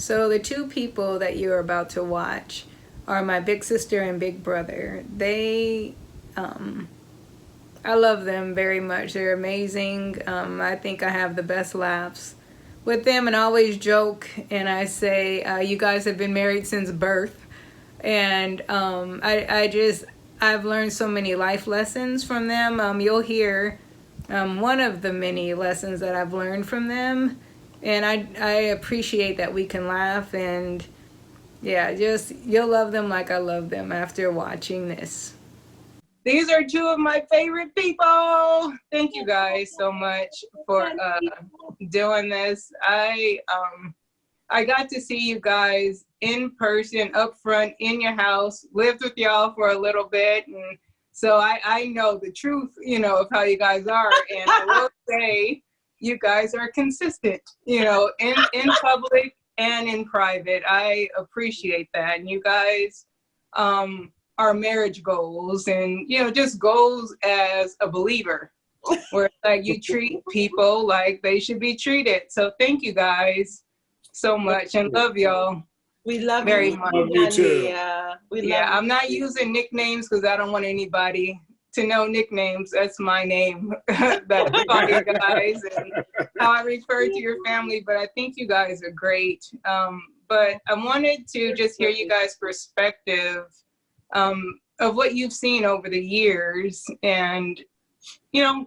So the two people that you're about to watch are my big sister and big brother. I love them very much. They're amazing. I think I have the best laughs with them, and I always joke and I say, you guys have been married since birth. And I've learned so many life lessons from them. You'll hear one of the many lessons that I've learned from them. And I appreciate that we can laugh, and yeah, just you'll love them like I love them after watching this. These are two of my favorite people. Thank you guys so much for doing this. I got to see you guys in person, up front, in your house, lived with y'all for a little bit. And so I know the truth, of how you guys are. And I will say you guys are consistent, in public and in private. I appreciate that. And you guys are marriage goals and, just goals as a believer, where it's like you treat people like they should be treated. So thank you guys so much and love y'all. We love very you, much. Love you too. Yeah, I'm not using nicknames because I don't want anybody to know nicknames. That's my name. That I call you guys and how I refer to your family. But I think you guys are great. But I wanted to just hear you guys' perspective of what you've seen over the years, and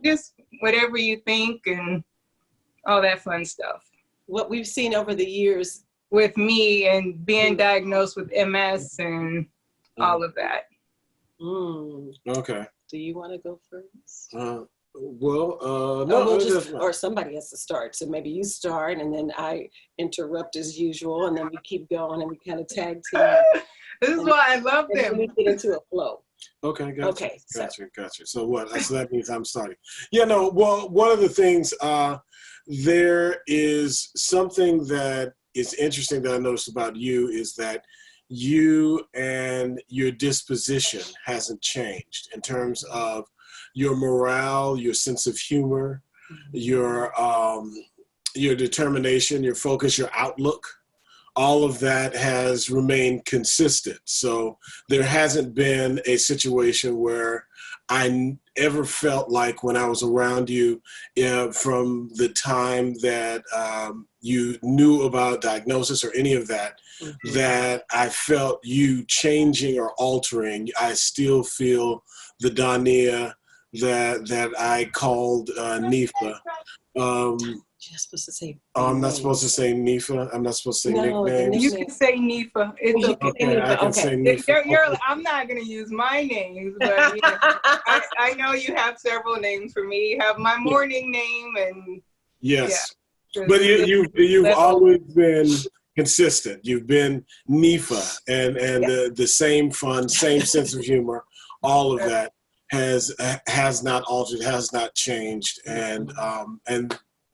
just whatever you think and all that fun stuff. What we've seen over the years with me and being diagnosed with MS and all of that. Okay. Do you want to go first? No, or somebody has to start. So maybe you start, and then I interrupt as usual, and then we keep going, and we kind of tag team. This is why I love them. And we get into a flow. Okay, gotcha. Okay, gotcha. So what? So that means I'm starting. Yeah, no. Well, one of the things there is something that is interesting that I noticed about you is that you and your disposition hasn't changed in terms of your morale, your sense of humor, your determination, your focus, your outlook. All of that has remained consistent. So there hasn't been a situation where I ever felt like when I was around you, from the time that you knew about diagnosis or any of that, that I felt you changing or altering. I still feel the Dania that I called Nifa. You're not supposed to say. Oh, I'm not supposed to say Nifa. I'm not supposed to say nicknames. You can say Nifa. It's okay. I can say Nifa. I'm not going to use my names, but I know you have several names for me. You have my morning name, and yes, yeah. But you've always been consistent. You've been Nifa, and the same fun, same sense of humor, all of that has not altered, has not changed, and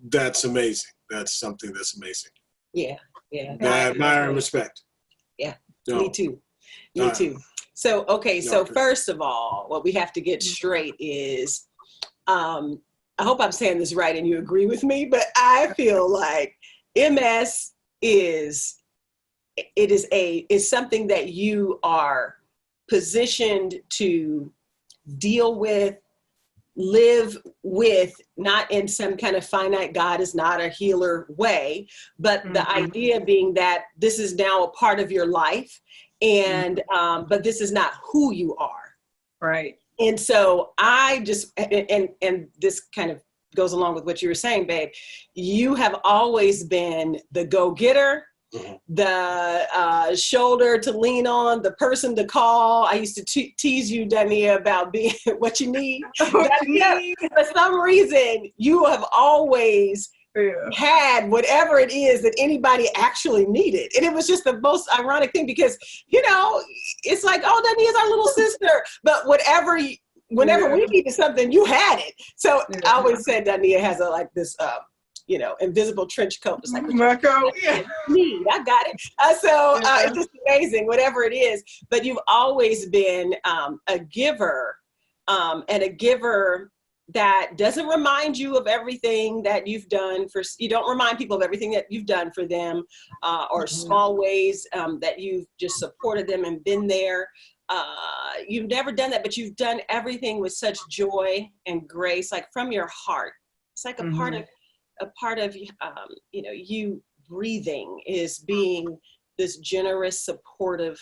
that's amazing. That's something that's amazing. Yeah. I admire and respect. Yeah, no. Me too. So, so first of all, what we have to get straight is, I hope I'm saying this right and you agree with me, but I feel like MS is something that you are positioned to deal with, live with, not in some kind of finite God is not a healer way, but the idea being that this is now a part of your life, and but this is not who you are. Right. And so I just, and this kind of goes along with what you were saying, babe. You have always been the go-getter, the shoulder to lean on, the person to call. I used to tease you, Dania, about being what you need. For some reason, you have always had whatever it is that anybody actually needed. And it was just the most ironic thing because, it's like, oh, Dania's our little sister. But whenever we needed something, you had it. So I always said Dania has this invisible trench coat. It's like, my coat, I got it. It's just amazing, whatever it is. But you've always been a giver, and a giver that doesn't remind you of everything that you've done you don't remind people of everything that you've done for them, or small ways that you've just supported them and been there. You've never done that, but you've done everything with such joy and grace, like from your heart. It's like a part of you breathing is being this generous, supportive,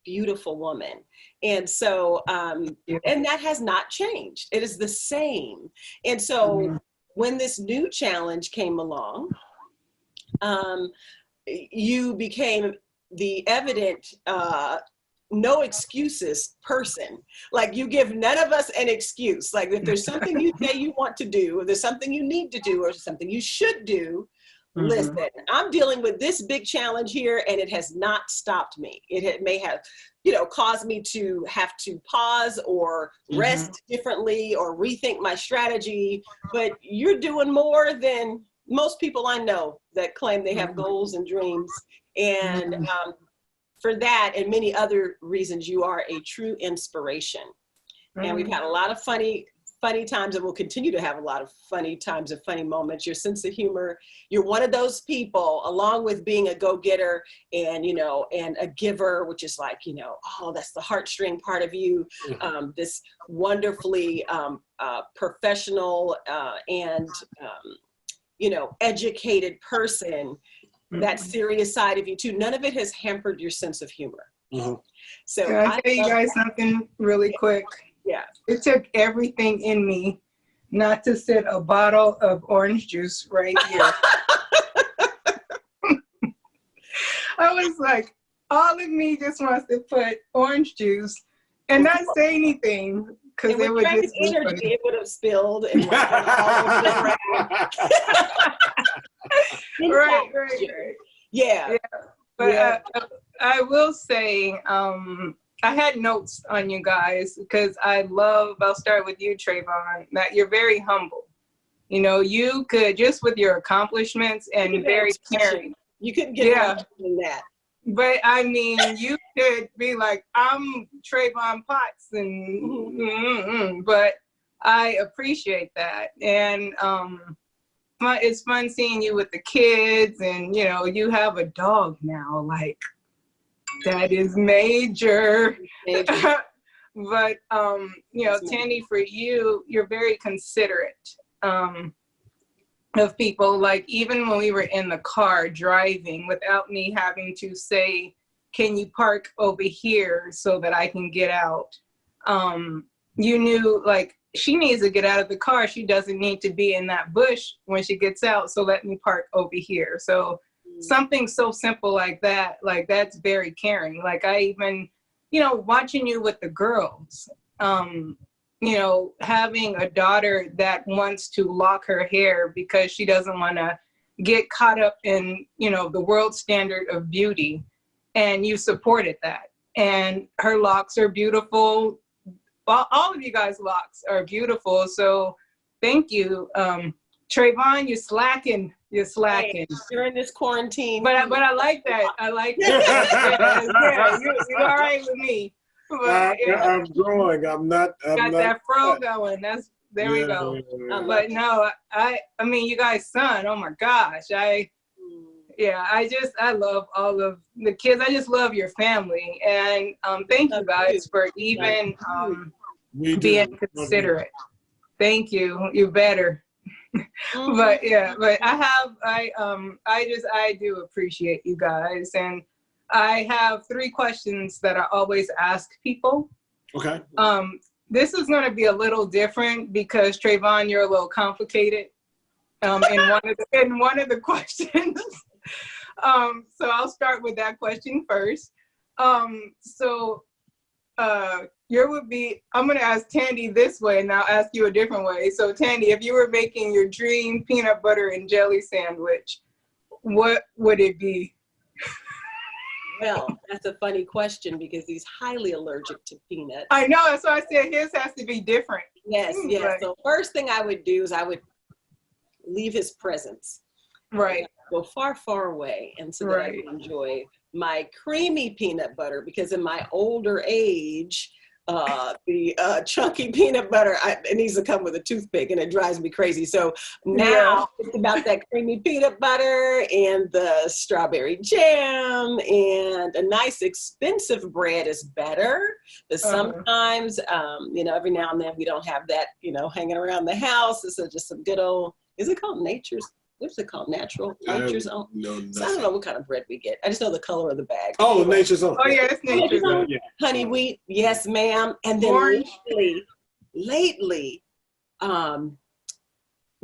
beautiful woman. And so, and that has not changed. It is the same. And so when this new challenge came along, you became the evident, no excuses person. Like, you give none of us an excuse. Like, if there's something you say you want to do, or there's something you need to do, or something you should do, listen, I'm dealing with this big challenge here, and it has not stopped me. It may have, caused me to have to pause or rest differently or rethink my strategy. But you're doing more than most people I know that claim they have goals and dreams. And for that and many other reasons, you are a true inspiration. And we've had a lot of funny times, and we'll continue to have a lot of funny times and funny moments. Your sense of humor, you're one of those people, along with being a go-getter and, and a giver, which is like, that's the heartstring part of you, this wonderfully professional and, educated person, that serious side of you too. None of it has hampered your sense of humor. So can I tell you guys something really quick? Yeah. It took everything in me not to sit a bottle of orange juice right here. I was like, all of me just wants to put orange juice and not say anything, because it would just be energy, funny. it would have spilled and all over the right. Yeah. But I will say, I had notes on you guys, because I'll start with you, Travon, that you're very humble. You could, just with your accomplishments and very caring. You couldn't get more than that. But I mean, you could be like, I'm Travon Potts, and but I appreciate that. And it's fun seeing you with the kids, and you have a dog now, like, that is major. But Tandy, for you're very considerate of people. Like, even when we were in the car driving, without me having to say, can you park over here so that I can get out, you knew, like, she needs to get out of the car. She doesn't need to be in that bush when she gets out, so let me park over here. So something so simple like that, like, that's very caring. Like, I even, watching you with the girls, having a daughter that wants to lock her hair because she doesn't want to get caught up in, the world standard of beauty, and you supported that. And her locks are beautiful. All of you guys' locks are beautiful. So thank you. Trayvon, you're slacking. Hey, during this quarantine. But I like that. I like that. You're all right with me. But, I'm growing. I'm not. Got that fro going. There we go. But no, I mean, you guys' son. Oh my gosh. I love all of the kids. I just love your family, and thank you guys for even being considerate. Thank you. You're better. But I do appreciate you guys, and I have 3 questions that I always ask people. Okay. This is going to be a little different because Trayvon, you're a little complicated in one of the questions. So I'll start with that question first. I'm going to ask Tandy this way, and I'll ask you a different way. So Tandy, if you were making your dream peanut butter and jelly sandwich, what would it be? Well, that's a funny question because he's highly allergic to peanuts. I know, that's why I said his has to be different. Yes. Right. So first thing I would do is I would leave his presence. Right. Go far, far away, and so that I can enjoy my creamy peanut butter, because in my older age, the chunky peanut butter. It needs to come with a toothpick, and it drives me crazy. So now it's about that creamy peanut butter and the strawberry jam, and a nice expensive bread is better. But sometimes, every now and then we don't have that, hanging around the house. So just some good old, is it called nature's? What's it called? Natural? Nature's Own? So I don't know what kind of bread we get. I just know the color of the bag. Oh, Nature's Own. Oh, yeah, it's Nature's Own. Yeah. Honey wheat, yes, ma'am. And then lately, we don't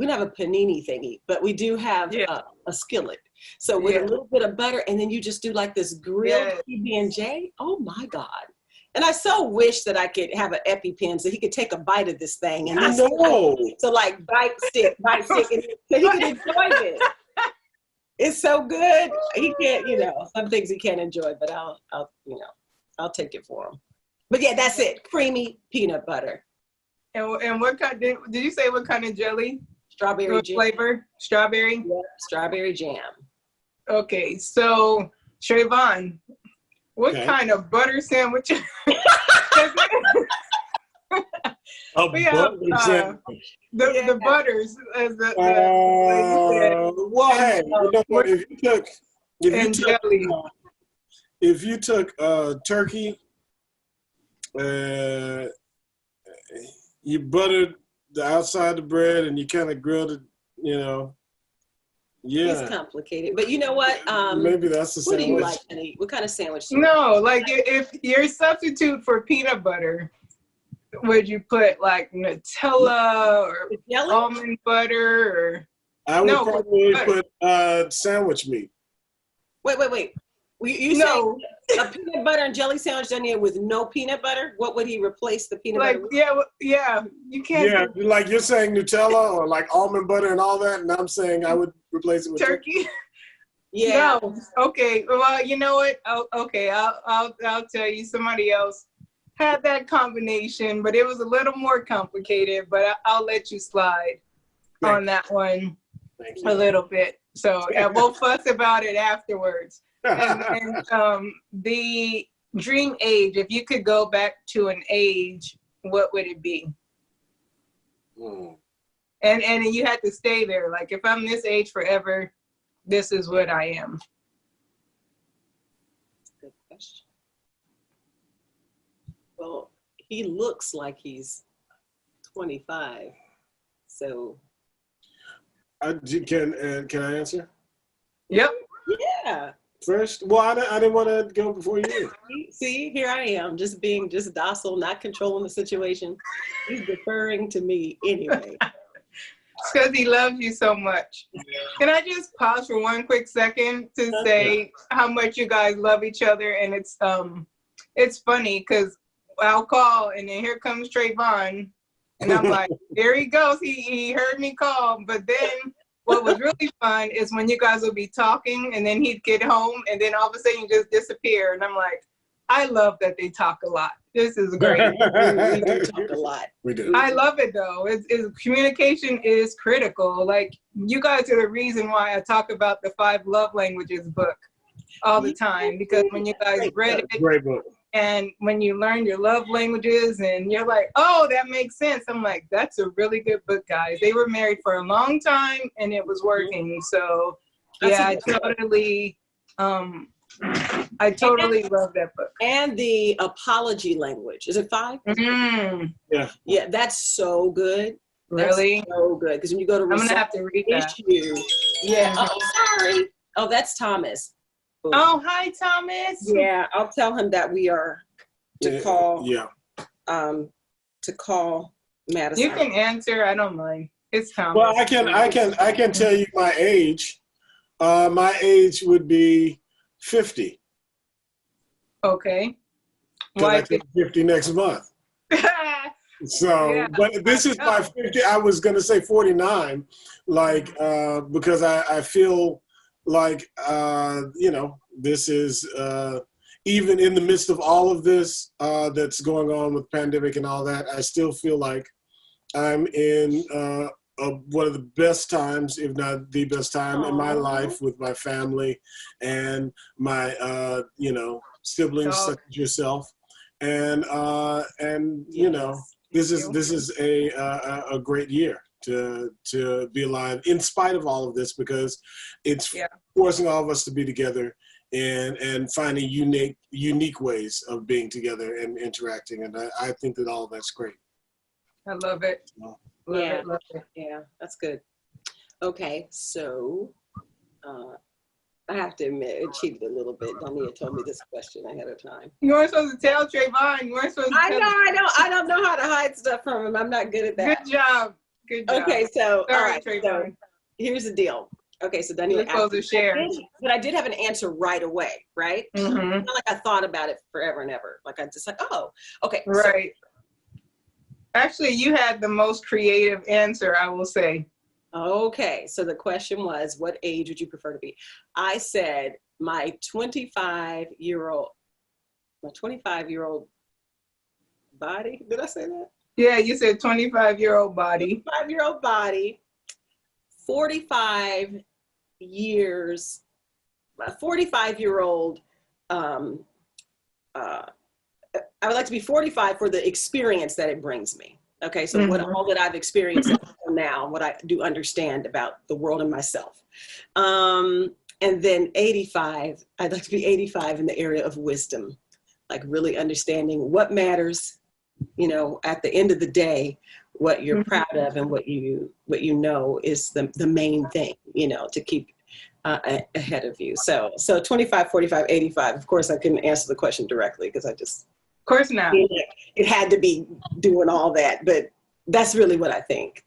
have a panini thingy, but we do have a skillet. So with a little bit of butter, and then you just do like this grilled PB&J. Oh my God. And I so wish that I could have an EpiPen so he could take a bite of this thing. And I know. So like bite stick, and so he can enjoy it. It's so good. He can't, some things he can't enjoy, but I'll take it for him. But yeah, that's it. Creamy peanut butter. And what kind, did you say what kind of jelly? Strawberry jam. Flavor? Strawberry? Yeah, strawberry jam. Okay, so Travon, what kind of butter sandwich? The butters. Well, hey, if you took turkey, you buttered the outside of the bread and you kind of grilled it, It's complicated, but you know what? Maybe that's the sandwich. What do you like, honey? What kind of sandwich do you like? Like if your substitute for peanut butter, would you put like Nutella or almond butter or? I would probably put sandwich meat. Wait. You say a peanut butter and jelly sandwich done here with no peanut butter? What would he replace the peanut butter with? Yeah, you can't. Yeah, like you're saying Nutella or like almond butter and all that, and I'm saying I would replace it with turkey. Yeah. No. Okay. Well, you know what? I'll tell you. Somebody else had that combination, but it was a little more complicated. But I'll let you slide on that one a little bit. So we'll fuss about it afterwards. And the dream age, if you could go back to an age, what would it be? And you had to stay there. Like, if I'm this age forever, this is what I am. Good question. Well, he looks like he's 25. So. Can I answer? Yep. Yeah. First, well, I didn't want to go before you. See, here I am, just being docile, not controlling the situation. He's deferring to me anyway. It's because he loves you so much. Can I just pause for one quick second to say how much you guys love each other? And it's funny because I'll call and then here comes Travon, and I'm like, there he goes. He heard me call, but then. What was really fun is when you guys would be talking and then he'd get home and then all of a sudden you just disappear. And I'm like, I love that they talk a lot. This is great. We do talk a lot. We do. I love it though. Communication is critical. Like, you guys are the reason why I talk about the 5 Love Languages book all the time, because when you guys read it, great book. And when you learn your love languages and you're like, oh, that makes sense. I'm like, that's a really good book, guys. They were married for a long time and it was working. So yeah, I totally love that book. And the apology language. Is it 5? Mm. Yeah. Yeah, that's so good. Really? That's so good. Because when you go to I'm going to have to read that. Yeah. Oh, sorry. Oh, that's Thomas. Oh, hi, Thomas. Yeah, I'll tell him that we are to call. Yeah. To call Madison. You can answer. I don't mind. It's Thomas. Well, I can tell you my age. My age would be 50. Okay. Why? I turn 50 next month. So, yeah. But this is my 50. I was gonna say 49, because I feel. Like, this is, even in the midst of all of this that's going on with pandemic and all that, I still feel like I'm in one of the best times, if not the best time in my life, with my family and my, siblings such as yourself. and Yes. this is a great year to be alive in spite of all of this, because it's forcing all of us to be together and finding unique ways of being together and interacting, and I think that all of that's great. I love it. Love it. Yeah, that's good. Okay, so I have to admit, it cheated a little bit. Dania told me this question ahead of time. You weren't supposed to tell Travon. You weren't supposed to tell I don't know how to hide stuff from him. I'm not good at that. Good job. Okay, so Sorry, all right. Travon. So here's the deal. Okay, so Dania You're supposed to share. but I did have an answer right away, right? Mm-hmm. It's not like I thought about it forever and ever. Like I just like, oh, okay. Right. Actually, you had the most creative answer, I will say. Okay, so the question was, what age would you prefer to be? I said my 25-year-old body. Did I say that? Yeah, you said 25-year-old body. 25-year-old body, 45 years, 45-year-old. I would like to be 45 for the experience that it brings me. Okay, so what all that I've experienced now, what I do understand about the world and myself. And then 85, I'd like to be 85 in the area of wisdom, like really understanding what matters, at the end of the day, what you're proud of and what you know is the main thing, to keep ahead of you. So 25, 45, 85, of course I couldn't answer the question directly because I just, of course not. It had to be doing all that, but that's really what I think.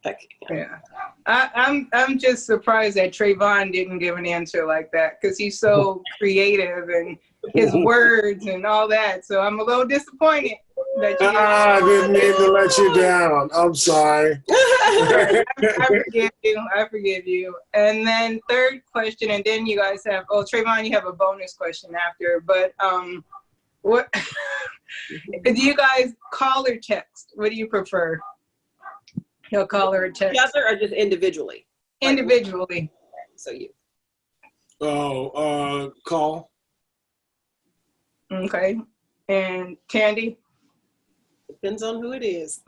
Yeah, I'm just surprised that Travon didn't give an answer like that because he's so creative and his words and all that. So I'm a little disappointed that you. I didn't mean to let you down. I'm sorry. I forgive you. And then third question, and then you guys have. Oh, Travon, you have a bonus question after. But what do you guys call or text? What do you prefer? He'll call or text. Together or just individually? Individually. So you. Oh, call. Okay. And Candy? Depends on who it is.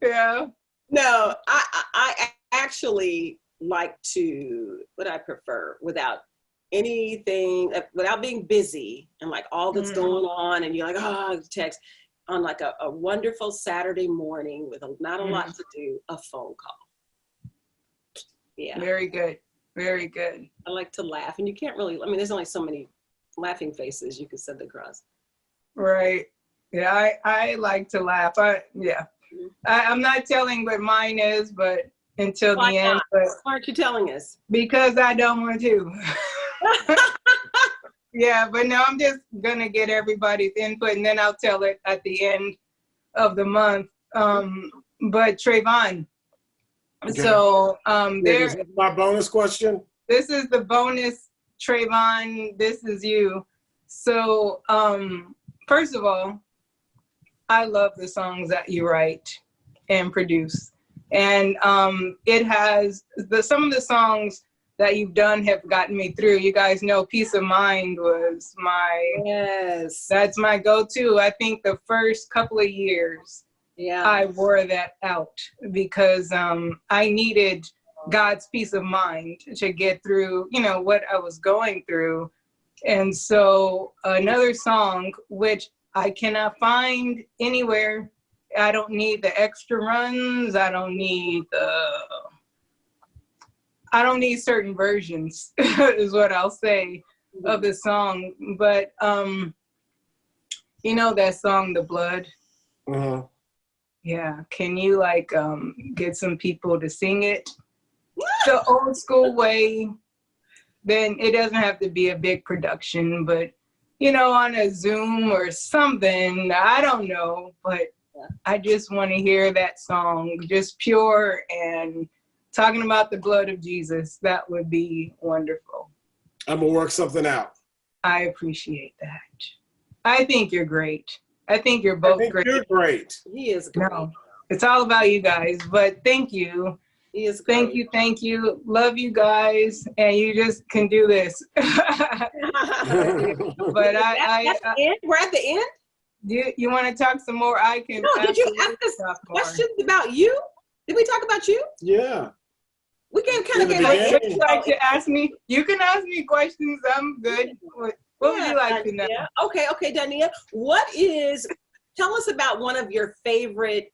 Yeah. No, I actually like to, what I prefer, without anything, without being busy and like all that's going on and you're like, oh, text, on like a wonderful Saturday morning with not a lot to do, a phone call. Yeah. Very good. Very good. I like to laugh, and you can't really, there's only so many laughing faces you can send across. Right. Yeah, I like to laugh. I'm not telling what mine is, but until the end. But why aren't you telling us? Because I don't want to. Yeah, but no, I'm just gonna get everybody's input and then I'll tell it at the end of the month. But Travon, okay. So is this my bonus question? This is the bonus, Travon. This is you. So first of all, I love the songs that you write and produce, and it has some of the songs that you've done have gotten me through. You guys know Peace of Mind was that's my go-to. I think the first couple of years, I wore that out because I needed God's peace of mind to get through, what I was going through. And so another song, which I cannot find anywhere, I don't need the extra runs, I don't need certain versions is what I'll say of the song. But that song, The Blood? Uh-huh. Yeah. Can you get some people to sing it the old school way? Then it doesn't have to be a big production, but on a Zoom or something, I don't know, but I just want to hear that song just pure and talking about the blood of Jesus. That would be wonderful. I'm going to work something out. I appreciate that. I think you're great. I think you're both great. You're great. He is great. No, it's all about you guys, but thank you. He is Thank great. you, thank you. Love you guys, and you just can do this. But That's the end? We're at the end? you want to talk some more? I can. No, did you ask us talk more. questions about you? Did we talk about you? Yeah. We can kind of In the get beginning. Would you like to ask me? You can ask me questions. I'm good. What would you like to know? Okay, Dania. Tell us about one of your favorite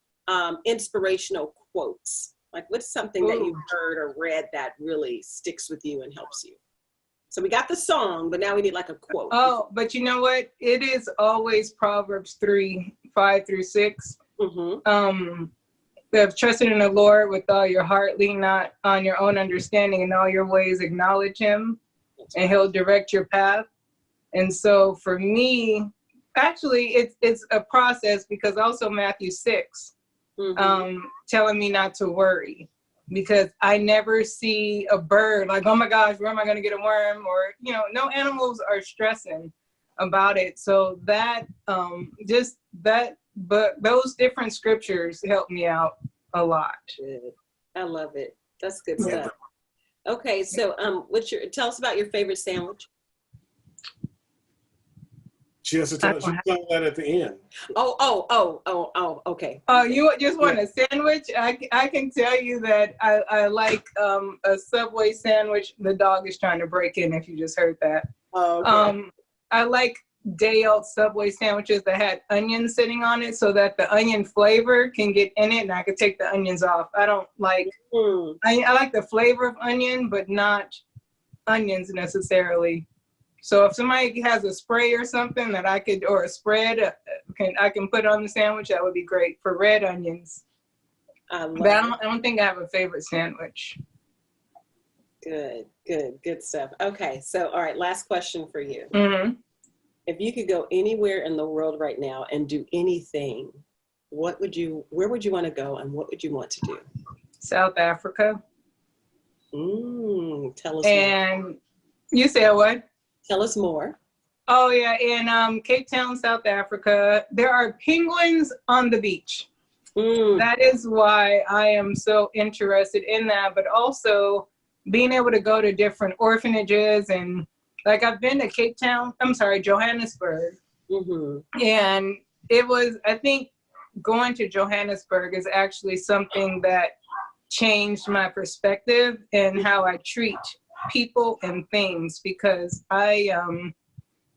inspirational quotes. Like, what's something that you've heard or read that really sticks with you and helps you? So we got the song, but now we need like a quote. Oh, but you know what? It is always Proverbs 3:5-6. Have trusted in the Lord with all your heart, lean not on your own understanding, in all your ways acknowledge him, and he'll direct your path. And so for me, actually, it's a process, because also Matthew 6, telling me not to worry, because I never see a bird like, oh my gosh, where am I going to get a worm? Or, no animals are stressing about it. So but those different scriptures help me out a lot. Good. I love it. That's good stuff. Okay, so tell us about your favorite sandwich. She has to tell that at the end. Oh, okay. Oh, you just want a sandwich? I can tell you that I like a Subway sandwich. The dog is trying to break in, if you just heard that. Oh, okay. I like day-old Subway sandwiches that had onions sitting on it, so that the onion flavor can get in it and I could take the onions off. I don't like, I like the flavor of onion, but not onions necessarily. So if somebody has a spray or something that I could, or a spread, I can put on the sandwich, that would be great for red onions. I don't think I have a favorite sandwich. Good stuff. Okay, so all right, last question for you. If you could go anywhere in the world right now and do anything, where would you want to go and what would you want to do? South Africa. Tell us and more. You said what? Tell us more. Oh yeah, in Cape Town, South Africa, there are penguins on the beach. That is why I am so interested in that, but also being able to go to different orphanages, and like I've been to Johannesburg. And it was, I think going to Johannesburg is actually something that changed my perspective and how I treat people and things, because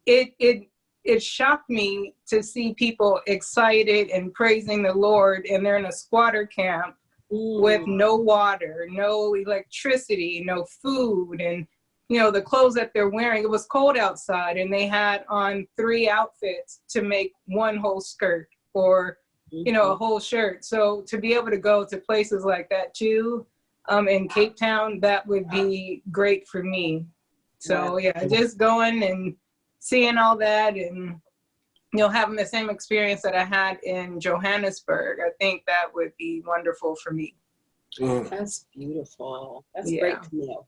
it shocked me to see people excited and praising the Lord, and they're in a squatter camp with no water, no electricity, no food, and the clothes that they're wearing, it was cold outside, and they had on 3 outfits to make one whole skirt, or a whole shirt. So to be able to go to places like that too, in Cape Town, that would be great for me. So yeah, just going and seeing all that, and having the same experience that I had in Johannesburg, I think that would be wonderful for me. That's beautiful. That's great to know.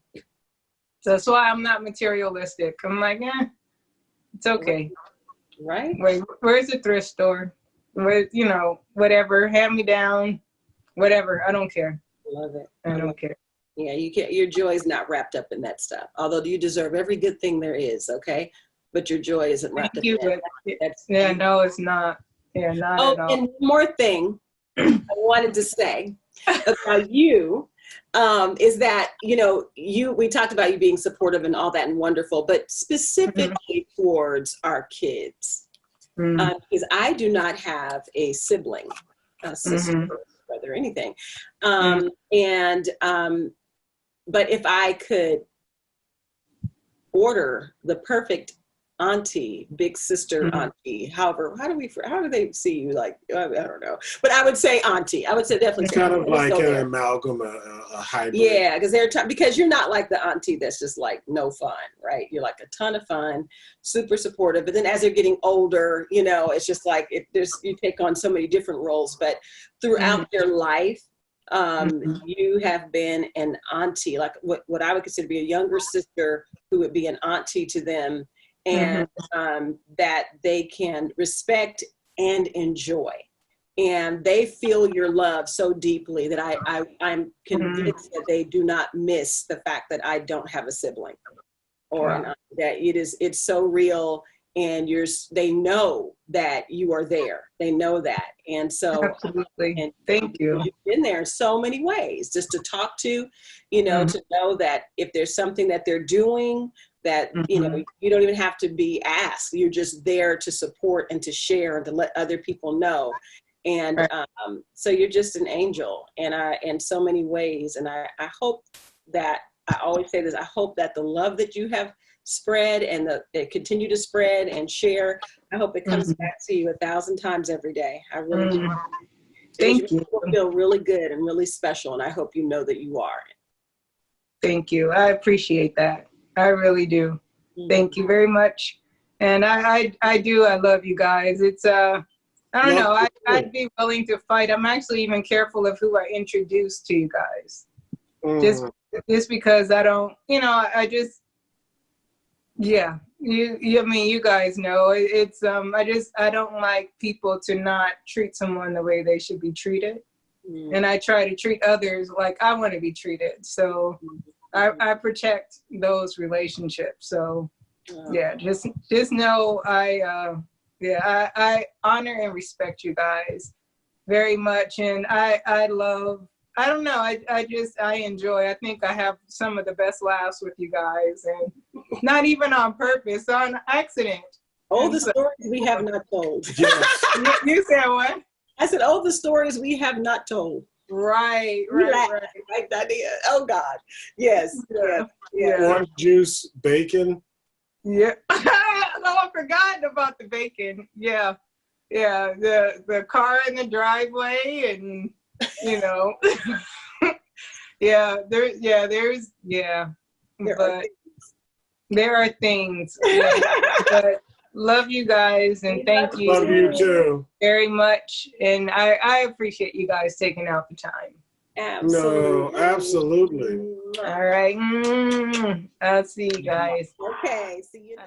So that's why I'm not materialistic. I'm like, it's okay. Right? Wait, where's the thrift store? Where, whatever, hand me down, whatever. I don't care. Love it. I don't care. Yeah, you can't. Your joy is not wrapped up in that stuff. Although you deserve every good thing there is. Okay, but your joy isn't wrapped up in that. No, it's not. Yeah, not at all. And one more thing I wanted to say about you is that we talked about you being supportive and all that and wonderful, but specifically towards our kids, because I do not have a sibling, a sister, brother, anything, but if I could order the perfect auntie, big sister, auntie, however, how do they see you? Like, I don't know, but I would say auntie. I would say definitely. It's kind of like an amalgam, a hybrid. Yeah, because you're not like the auntie that's just like no fun, right? You're like a ton of fun, super supportive. But then as they're getting older, it's just like you take on so many different roles. But throughout their life, you have been an auntie, like what I would consider to be a younger sister who would be an auntie to them. And that they can respect and enjoy. and they feel your love so deeply that I'm convinced that they do not miss the fact that I don't have a sibling, or that it's so real, and they know that you are there. They know that. And so Absolutely. and Thank you. you've been there in so many ways, just to talk to, you know, to know that if there's something that they're doing, that, you know, you don't even have to be asked. You're just there to support and to share and to let other people know. And so you're just an angel, and in so many ways. And I hope that, I always say this, I hope that the love that you have spread and that continue to spread and share, I hope it comes back to you 1,000 times every day. I really do. Thank you. People feel really good and really special, and I hope you know that you are. Thank you. I appreciate that. I really do. Thank you very much. And I love you guys. It's I don't know. I'd be willing to fight. I'm actually even careful of who I introduce to you guys. Just because I don't, you know, I just, yeah. I mean, you guys know it's, I don't like people to not treat someone the way they should be treated. And I try to treat others like I want to be treated. So I protect those relationships. So yeah, just know I honor and respect you guys very much. And I love, I don't know, I enjoy, I think I have some of the best laughs with you guys, and not even on purpose, on accident. Oh, the stories we have not told. Yes. You said what? I said, oh, the stories we have not told. Right. Like that. Oh God. Yes. Yeah. Orange juice, bacon. Yeah. Oh, I forgot about the bacon. Yeah. The car in the driveway, and you know. There are things. But love you guys, and thank you. Love you too. Very much. And I appreciate you guys taking out the time. Absolutely. No, absolutely. All right. I'll see you guys. Okay. See you.